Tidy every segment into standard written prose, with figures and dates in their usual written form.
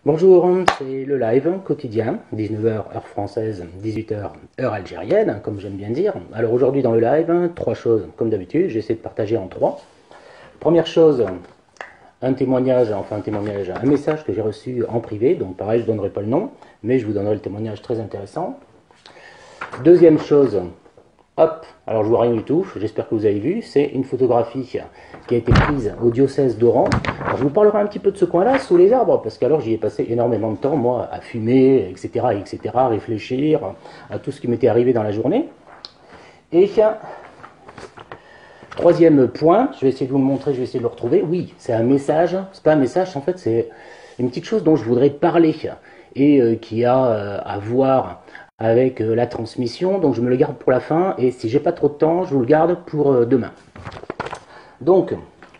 Bonjour, c'est le live quotidien, 19 heures heure française, 18 heures heure algérienne, comme j'aime bien dire. Alors aujourd'hui dans le live, trois choses, comme d'habitude, j'essaie de partager en trois. Première chose, un témoignage, un message que j'ai reçu en privé, donc pareil, je ne donnerai pas le nom, mais je vous donnerai le témoignage très intéressant. Deuxième chose, hop, alors je vois rien du tout, j'espère que vous avez vu, c'est une photographie qui a été prise au diocèse d'Oran. Alors je vous parlerai un petit peu de ce coin-là, sous les arbres, parce qu'alors j'y ai passé énormément de temps, moi, à fumer, etc., à réfléchir à tout ce qui m'était arrivé dans la journée. Et troisième point, je vais essayer de vous le montrer, je vais essayer de le retrouver. Oui, c'est un message, c'est pas un message, en fait, c'est une petite chose dont je voudrais parler et qui a à voir avec la transmission, donc je me le garde pour la fin, et si j'ai pas trop de temps, je vous le garde pour demain. Donc,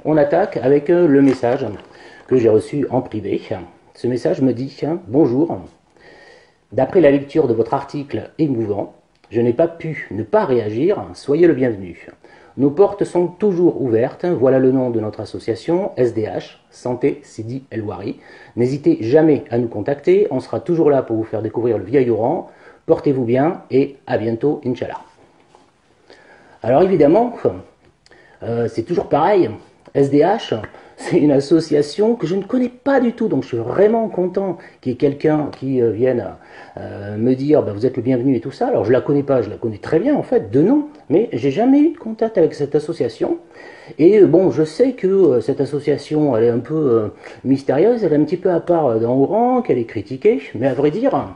on attaque avec le message que j'ai reçu en privé. Ce message me dit « Bonjour, d'après la lecture de votre article émouvant, je n'ai pas pu ne pas réagir, soyez le bienvenu. Nos portes sont toujours ouvertes, voilà le nom de notre association, SDH, Santé Sidi El Ouari. N'hésitez jamais à nous contacter, on sera toujours là pour vous faire découvrir le vieil Oran. Portez-vous bien et à bientôt, Inch'Allah. » Alors évidemment, c'est toujours pareil, SDH, c'est une association que je ne connais pas du tout, donc je suis vraiment content qu'il y ait quelqu'un qui vienne me dire bah, vous êtes le bienvenu et tout ça. Alors je la connais pas, je la connais très bien en fait, de nom, mais j'ai jamais eu de contact avec cette association. Et bon, je sais que cette association, elle est un peu mystérieuse, elle est un petit peu à part dans Oran, qu'elle est critiquée, mais à vrai dire,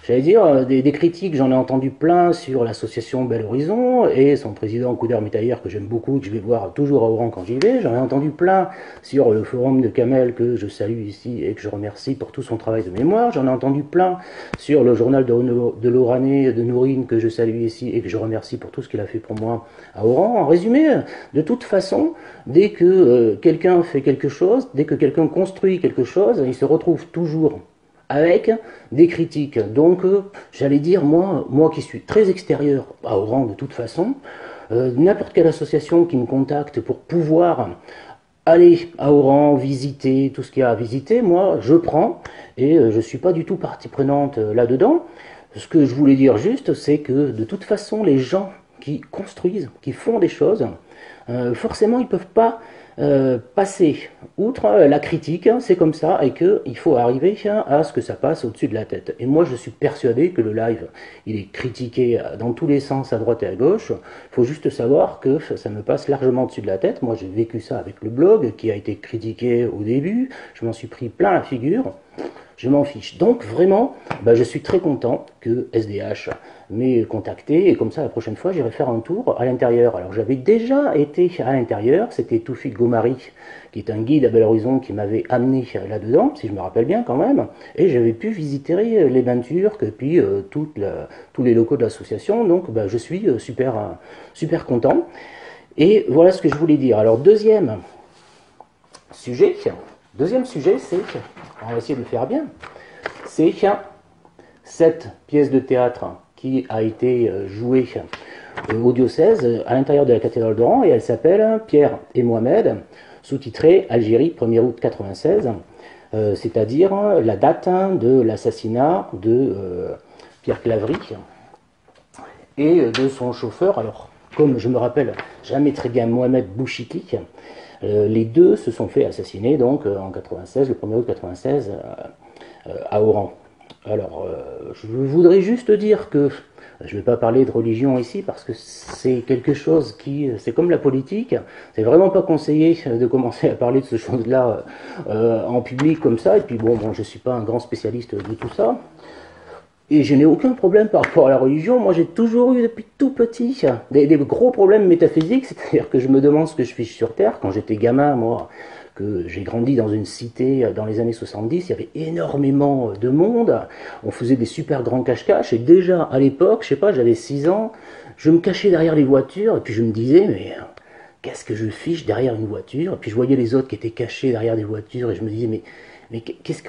j'allais dire, des critiques, j'en ai entendu plein sur l'association Bel Horizon et son président Kouder Metayer que j'aime beaucoup, que je vais voir toujours à Oran quand j'y vais. J'en ai entendu plein sur le forum de Kamel que je salue ici et que je remercie pour tout son travail de mémoire. J'en ai entendu plein sur le journal de l'Oranais de Nourine que je salue ici et que je remercie pour tout ce qu'il a fait pour moi à Oran. En résumé, de toute façon, dès que quelqu'un fait quelque chose, dès que quelqu'un construit quelque chose, il se retrouve toujours avec des critiques. Donc, j'allais dire, moi qui suis très extérieur à Oran de toute façon, n'importe quelle association qui me contacte pour pouvoir aller à Oran, visiter tout ce qu'il y a à visiter, moi, je prends et je ne suis pas du tout partie prenante là-dedans. Ce que je voulais dire juste, c'est que de toute façon, les gens qui construisent, qui font des choses, forcément, ils ne peuvent pas passer outre la critique, c'est comme ça, et qu'il faut arriver à ce que ça passe au-dessus de la tête. Et moi, je suis persuadé que le live, il est critiqué dans tous les sens, à droite et à gauche. Il faut juste savoir que ça me passe largement au-dessus de la tête. Moi, j'ai vécu ça avec le blog, qui a été critiqué au début. Je m'en suis pris plein la figure. Je m'en fiche. Donc vraiment, je suis très content que SDH m'ait contacté et comme ça la prochaine fois j'irai faire un tour à l'intérieur. Alors j'avais déjà été à l'intérieur, c'était Toufik Gomari qui est un guide à Bel Horizon qui m'avait amené là-dedans, si je me rappelle bien quand même, et j'avais pu visiter les bains turcs et puis tous les locaux de l'association, donc je suis super content. Et voilà ce que je voulais dire. Alors deuxième sujet, c'est, on va essayer de le faire bien, c'est cette pièce de théâtre qui a été jouée au diocèse à l'intérieur de la cathédrale d'Oran et elle s'appelle Pierre et Mohamed, sous-titrée Algérie, 1er août 96, c'est-à-dire la date de l'assassinat de Pierre Claverie et de son chauffeur. Alors, comme je me rappelle jamais très bien Mohamed Bouchiki, les deux se sont fait assassiner donc en 96, le 1er août 96 à Oran. Alors, je voudrais juste dire que je ne vais pas parler de religion ici parce que c'est quelque chose qui, c'est comme la politique, c'est vraiment pas conseillé de commencer à parler de ces choses-là en public comme ça. Et puis bon, je suis pas un grand spécialiste de tout ça. Et je n'ai aucun problème par rapport à la religion. Moi, j'ai toujours eu depuis tout petit des gros problèmes métaphysiques. C'est-à-dire que je me demande ce que je fiche sur Terre. Quand j'étais gamin, moi, que j'ai grandi dans une cité dans les années 70, il y avait énormément de monde. On faisait des super grands cache-cache. Et déjà, à l'époque, je sais pas, j'avais 6 ans, je me cachais derrière les voitures. Et puis je me disais, mais qu'est-ce que je fiche derrière une voiture? Et puis je voyais les autres qui étaient cachés derrière des voitures. Et je me disais, mais qu'est-ce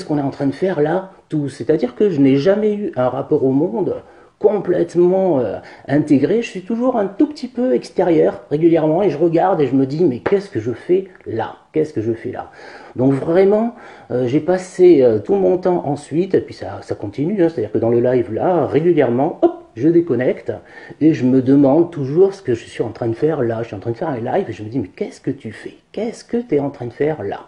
qu'on est en train de faire là tous? C'est-à-dire que je n'ai jamais eu un rapport au monde complètement intégré, je suis toujours un tout petit peu extérieur régulièrement et je regarde et je me dis mais qu'est-ce que je fais là? Qu'est-ce que je fais là? Donc vraiment, j'ai passé tout mon temps ensuite, et puis ça continue, hein, c'est-à-dire que dans le live là, régulièrement, hop, je déconnecte et je me demande toujours ce que je suis en train de faire là. Je suis en train de faire un live et je me dis mais qu'est-ce que tu fais? Qu'est-ce que tu es en train de faire là?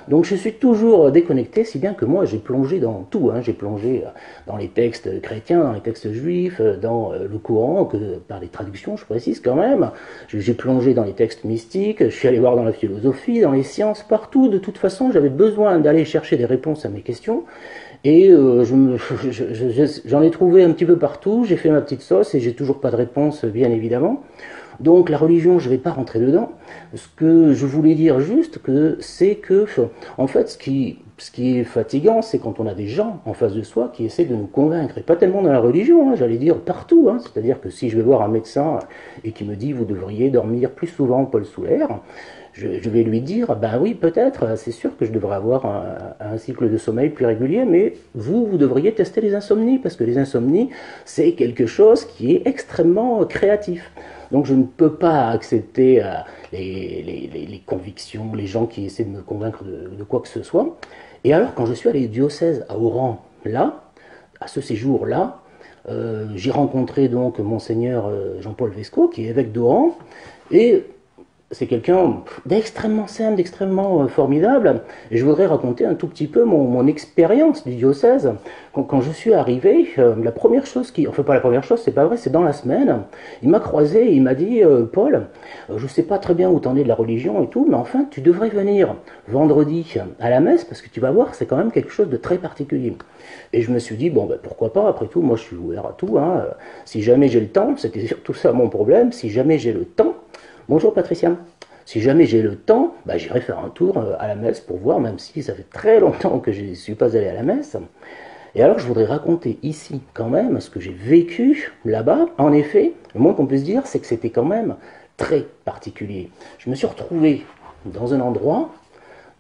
Donc je suis toujours déconnecté, si bien que moi j'ai plongé dans tout, hein. J'ai plongé dans les textes chrétiens, dans les textes juifs, dans le Coran, que par les traductions je précise quand même. J'ai plongé dans les textes mystiques, je suis allé voir dans la philosophie, dans les sciences, partout. De toute façon j'avais besoin d'aller chercher des réponses à mes questions. Et j'en ai trouvé un petit peu partout, j'ai fait ma petite sauce et j'ai toujours pas de réponse bien évidemment. Donc la religion, je ne vais pas rentrer dedans. Ce que je voulais dire juste, c'est que, en fait, ce qui est fatigant, c'est quand on a des gens en face de soi qui essaient de nous convaincre. Et pas tellement dans la religion, hein, j'allais dire partout. Hein. C'est-à-dire que si je vais voir un médecin et qui me dit vous devriez dormir plus souvent Paul Soulaire, je vais lui dire, ben oui, peut-être, c'est sûr que je devrais avoir un cycle de sommeil plus régulier, mais vous devriez tester les insomnies, parce que les insomnies, c'est quelque chose qui est extrêmement créatif. Donc je ne peux pas accepter les convictions, les gens qui essaient de me convaincre de quoi que ce soit. Et alors quand je suis allé au diocèse à Oran, là, à ce séjour-là, j'ai rencontré donc Monseigneur Jean-Paul Vesco, qui est évêque d'Oran, et c'est quelqu'un d'extrêmement simple, d'extrêmement formidable. Et je voudrais raconter un tout petit peu mon expérience du diocèse. Quand je suis arrivé, la première chose enfin pas la première chose, c'est pas vrai, c'est dans la semaine, il m'a croisé et il m'a dit Paul, je sais pas très bien où t'en es de la religion et tout, mais enfin tu devrais venir vendredi à la messe parce que tu vas voir, c'est quand même quelque chose de très particulier. Et je me suis dit, bon ben pourquoi pas, après tout, moi je suis ouvert à tout, hein. Si jamais j'ai le temps, c'était surtout ça mon problème, si jamais j'ai le temps. Bonjour Patricia. Si jamais j'ai le temps, bah, j'irai faire un tour à la messe pour voir, même si ça fait très longtemps que je ne suis pas allé à la messe. Et alors je voudrais raconter ici quand même ce que j'ai vécu là-bas. En effet, le moins qu'on puisse dire, c'est que c'était quand même très particulier. Je me suis retrouvé dans un endroit,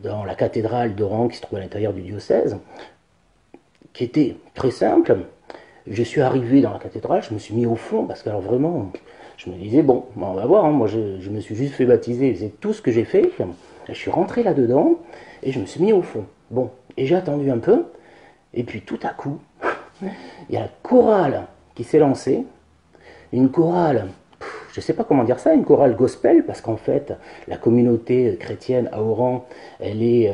dans la cathédrale d'Oran qui se trouve à l'intérieur du diocèse, qui était très simple. Je suis arrivé dans la cathédrale, je me suis mis au fond, parce que alors vraiment, je me disais, bon, on va voir, hein, moi je me suis juste fait baptiser, c'est tout ce que j'ai fait. Je suis rentré là-dedans, et je me suis mis au fond. Bon, et j'ai attendu un peu, et puis tout à coup, il y a la chorale qui s'est lancée, une chorale, je ne sais pas comment dire ça, une chorale gospel, parce qu'en fait, la communauté chrétienne à Oran, elle est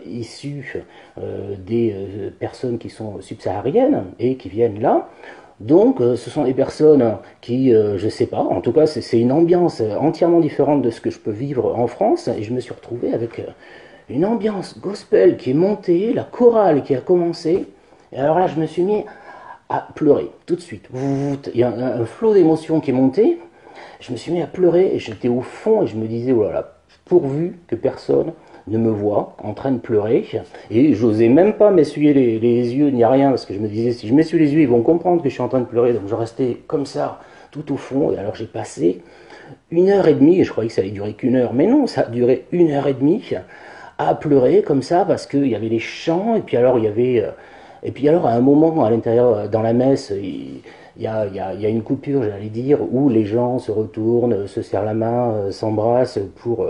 issue des personnes qui sont subsahariennes et qui viennent là. Donc, ce sont des personnes qui, je ne sais pas, en tout cas, c'est une ambiance entièrement différente de ce que je peux vivre en France, et je me suis retrouvé avec une ambiance gospel qui est montée, la chorale qui a commencé, et alors là, je me suis mis à pleurer tout de suite. Il y a un flot d'émotions qui est monté. Je me suis mis à pleurer et j'étais au fond et je me disais, oh là là, pourvu que personne ne me voit en train de pleurer. Et j'osais même pas m'essuyer les yeux, ni rien, parce que je me disais, si je m'essuie les yeux, ils vont comprendre que je suis en train de pleurer. Donc je restais comme ça, tout au fond. Et alors j'ai passé 1 heure et demie, et je croyais que ça allait durer qu'1 heure, mais non, ça a duré 1 heure et demie à pleurer comme ça, parce qu'il y avait les chants, et puis alors il y avait... Et puis alors, à un moment, à l'intérieur, dans la messe, il y a une coupure, j'allais dire, où les gens se retournent, se serrent la main, s'embrassent pour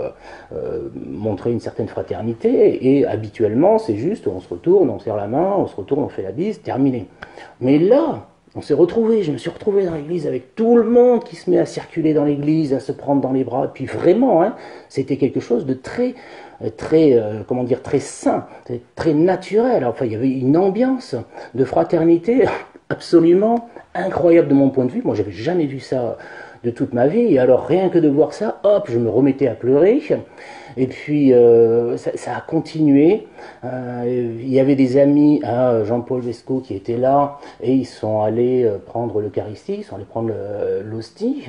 montrer une certaine fraternité. Et habituellement, c'est juste, on se retourne, on serre la main, on se retourne, on fait la bise, terminé. Mais là, on s'est retrouvés, je me suis retrouvé dans l'église avec tout le monde qui se met à circuler dans l'église, à se prendre dans les bras. Et puis vraiment, hein, c'était quelque chose de très comment dire, très sain, très naturel. Enfin, il y avait une ambiance de fraternité absolument incroyable de mon point de vue. Moi, j'avais jamais vu ça de toute ma vie. Et alors, rien que de voir ça, hop, je me remettais à pleurer. Et puis, ça a continué. Il y avait des amis à Jean-Paul Vesco qui étaient là et ils sont allés prendre l'Eucharistie, ils sont allés prendre l'hostie.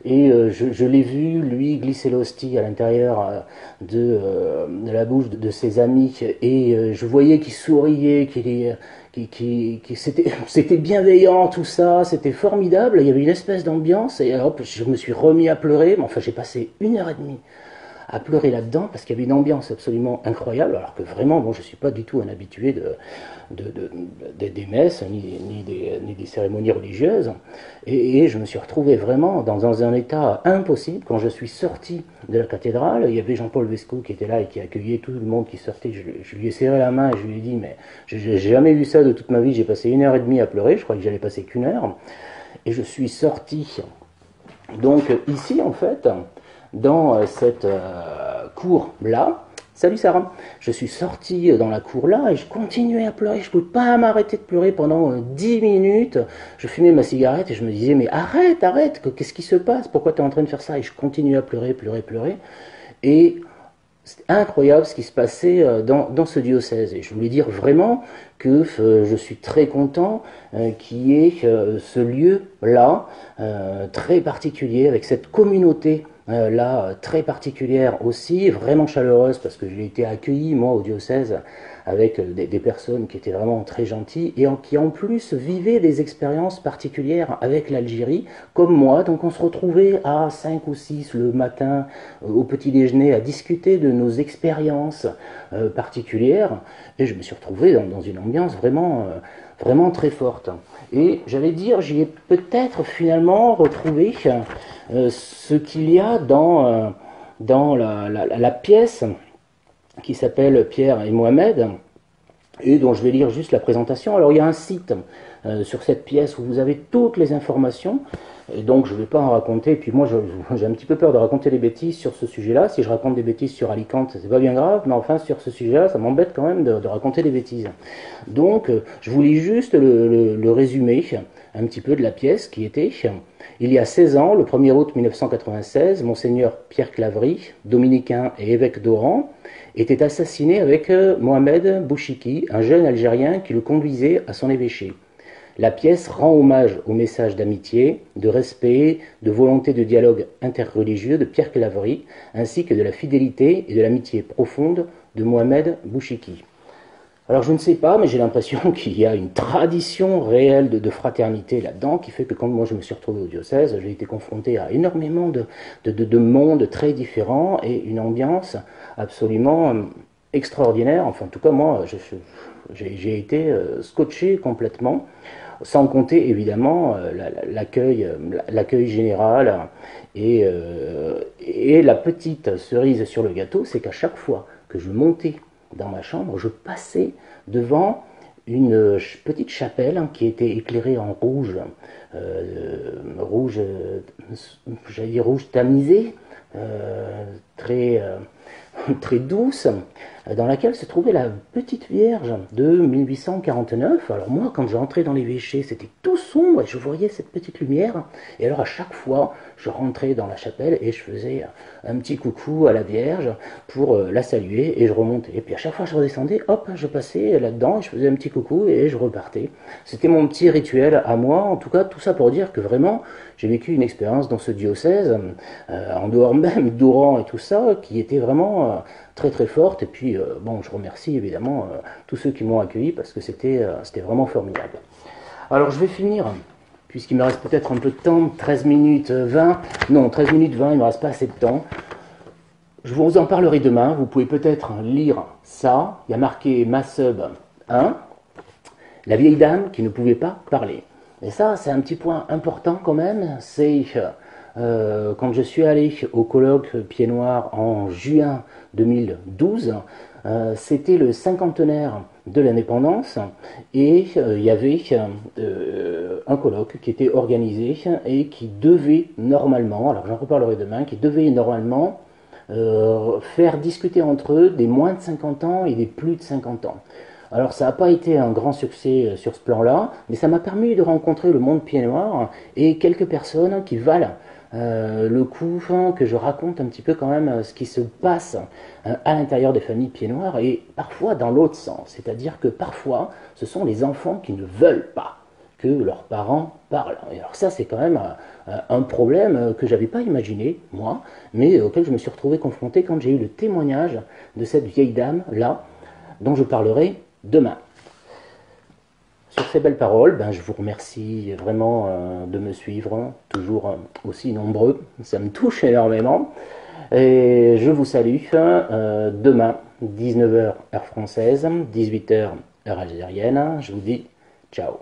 Et je l'ai vu, lui, glisser l'hostie à l'intérieur de la bouche de ses amis. Et je voyais qu'il souriait, c'était bienveillant, tout ça, c'était formidable. Il y avait une espèce d'ambiance. Et hop, je me suis remis à pleurer. Mais enfin, j'ai passé 1 heure et demie à pleurer là-dedans parce qu'il y avait une ambiance absolument incroyable, alors que vraiment, bon, je ne suis pas du tout un habitué des messes ni des cérémonies religieuses. Et je me suis retrouvé vraiment dans un état impossible. Quand je suis sorti de la cathédrale, il y avait Jean-Paul Vesco qui était là et qui accueillait tout le monde qui sortait. Je lui ai serré la main et je lui ai dit, mais j'ai jamais vu ça de toute ma vie, j'ai passé 1 heure et demie à pleurer, je crois que j'allais passer qu'1 heure. Et je suis sorti, donc ici en fait, dans cette cour-là. Salut Sarah. Je suis sorti dans la cour là et je continuais à pleurer. Je ne pouvais pas m'arrêter de pleurer pendant 10 minutes. Je fumais ma cigarette et je me disais, mais arrête, arrête, qu'est-ce qui se passe? Pourquoi tu es en train de faire ça? Et je continuais à pleurer, pleurer, pleurer. Et c'est incroyable ce qui se passait dans ce diocèse. Et je voulais dire vraiment que je suis très content qu'il y ait ce lieu-là, très particulier, avec cette communauté là, très particulière aussi, vraiment chaleureuse, parce que j'ai été accueilli, moi, au diocèse, avec des personnes qui étaient vraiment très gentilles, et qui en plus vivaient des expériences particulières avec l'Algérie, comme moi. Donc on se retrouvait à 5 ou 6 le matin, au petit déjeuner, à discuter de nos expériences particulières, et je me suis retrouvé dans une ambiance vraiment très forte. Et j'allais dire, j'y ai peut-être finalement retrouvé ce qu'il y a dans la pièce qui s'appelle Pierre et Mohamed, et dont je vais lire juste la présentation. Alors il y a un site sur cette pièce où vous avez toutes les informations, et donc je ne vais pas en raconter, et puis moi j'ai un petit peu peur de raconter des bêtises sur ce sujet-là. Si je raconte des bêtises sur Alicante, c'est pas bien grave, mais enfin sur ce sujet-là, ça m'embête quand même de raconter des bêtises. Donc je vous lis juste le résumé un petit peu de la pièce qui était: il y a 16 ans, le 1er août 1996, Monseigneur Pierre Claverie, dominicain et évêque d'Oran, était assassiné avec Mohamed Bouchiki, un jeune Algérien qui le conduisait à son évêché. La pièce rend hommage au message d'amitié, de respect, de volonté de dialogue interreligieux de Pierre Claverie, ainsi que de la fidélité et de l'amitié profonde de Mohamed Bouchiki. Alors je ne sais pas, mais j'ai l'impression qu'il y a une tradition réelle de fraternité là-dedans, qui fait que quand moi je me suis retrouvé au diocèse, j'ai été confronté à énormément de mondes très différents et une ambiance absolument extraordinaire. Enfin en tout cas moi j'ai été scotché complètement, sans compter évidemment l'accueil général. Et la petite cerise sur le gâteau, c'est qu'à chaque fois que je montais dans ma chambre, je passais devant une petite chapelle qui était éclairée en rouge, j'allais dire rouge tamisé, très, très douce, dans laquelle se trouvait la petite Vierge de 1849. Alors moi, quand j'entrais dans l'évêché, c'était tout sombre et je voyais cette petite lumière. Et alors à chaque fois, je rentrais dans la chapelle et je faisais un petit coucou à la Vierge pour la saluer et je remontais. Et puis à chaque fois que je redescendais, hop, je passais là-dedans, je faisais un petit coucou et je repartais. C'était mon petit rituel à moi. En tout cas, tout ça pour dire que vraiment, j'ai vécu une expérience dans ce diocèse, en dehors même d'Oran et tout ça, qui était vraiment très très forte. Et puis, bon, je remercie évidemment tous ceux qui m'ont accueilli parce que c'était vraiment formidable. Alors, je vais finir, puisqu'il me reste peut-être un peu de temps, 13 minutes 20. Non, 13 minutes 20, il ne me reste pas assez de temps. Je vous en parlerai demain. Vous pouvez peut-être lire ça. Il y a marqué Massub 1, la vieille dame qui ne pouvait pas parler. Et ça, c'est un petit point important quand même. C'est quand je suis allé au colloque Pieds Noirs en juin 2012, c'était le cinquantenaire de l'indépendance et il y avait un colloque qui était organisé et qui devait normalement, alors j'en reparlerai demain, qui devait normalement faire discuter entre eux des moins de 50 ans et des plus de 50 ans. Alors ça n'a pas été un grand succès sur ce plan-là, mais ça m'a permis de rencontrer le monde Pieds Noirs et quelques personnes qui valent le coup, que je raconte un petit peu quand même ce qui se passe à l'intérieur des familles Pieds Noirs et parfois dans l'autre sens. C'est-à-dire que parfois, ce sont les enfants qui ne veulent pas que leurs parents parlent. Et alors ça, c'est quand même un problème que je n'avais pas imaginé, moi, mais auquel je me suis retrouvé confronté quand j'ai eu le témoignage de cette vieille dame-là, dont je parlerai demain. Sur ces belles paroles, je vous remercie vraiment de me suivre, toujours aussi nombreux, ça me touche énormément. Et je vous salue demain, 19 h heure française, 18 h heure algérienne. Je vous dis ciao.